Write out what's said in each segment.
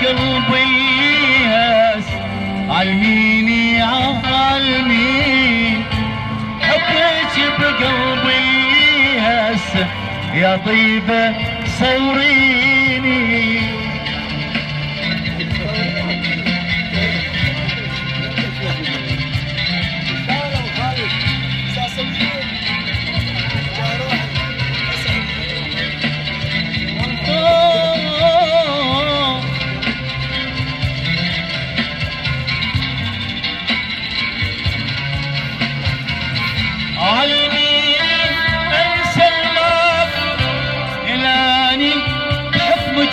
بقلبي هس. علميني علميني حبك بقلبي هس يا طيبة صوريني.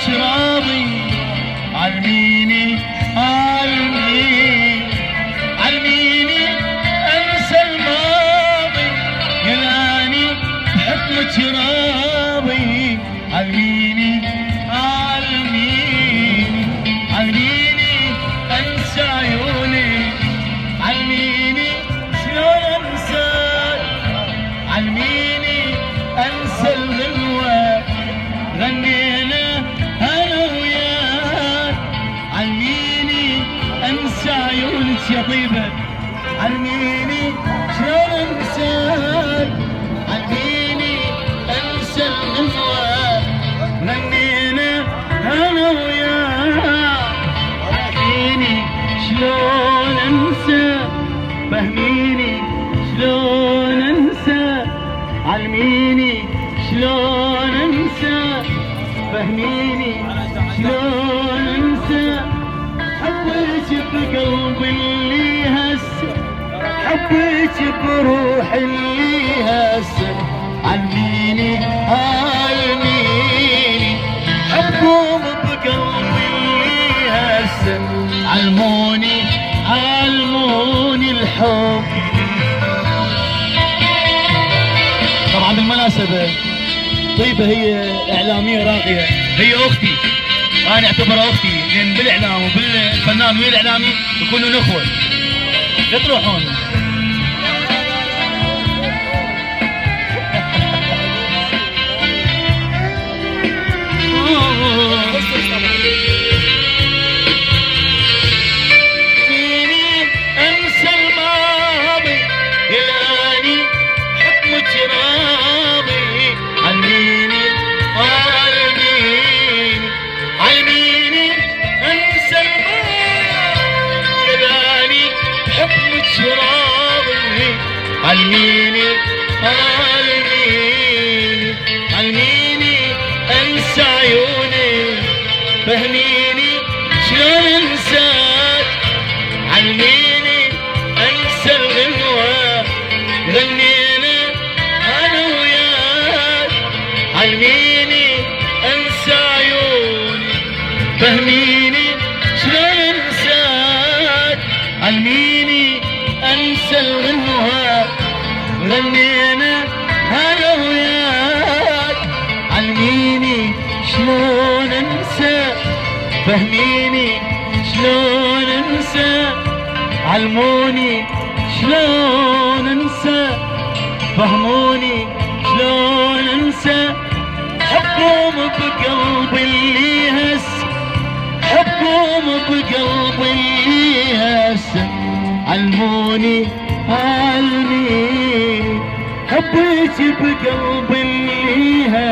راضي علميني علميني علميني انسى الماضي يلاني بحكمك راضي. علميني علميني علميني انسى عيوني. علميني شلون انساك. علميني انسى الغنوة غنينا انسى عيونك يا طيبة. علميني شلون انساك. علميني انسى الغنوة غنينا انا وياك. علميني شلون انسى. فهميني شلون انسى. علميني شلون انسى. فهميني شلون انسى. حبيت بقلبي اللي هسه. حبيت بروحي اللي هسه. علميني علميني حبكم بقلبي اللي هسه. علموني علموني الحب. طبعا بالمناسبة طيبة هي إعلامية راقية، هي أختي، أنا أعتبرها أختي، لأن بالإعلام وبالفنان ويا الإعلامي يكونون أخوة. لا تروحون. أنسى الماضي يلاني حكمك راضي. علميني علميني علميني انسى الماضي يلاني حكمك راضي. علميني علميني علميني انسى عيوني. فهميني شلون انساك. علميني انسى الغنوة غنينا انا وياك. علميني انسى عيوني. فهميني شلون انساك. علميني انسى الغنوة غنينا انا وياك. علميني شلون انسى. فهميني شلون انسى. علموني شلون انسى. فهموني شلون انسى. حبكم بقلبي اللي هس. حبكم بقلبي اللي هس. علموني علميني حبيت بقلبي اللي هس.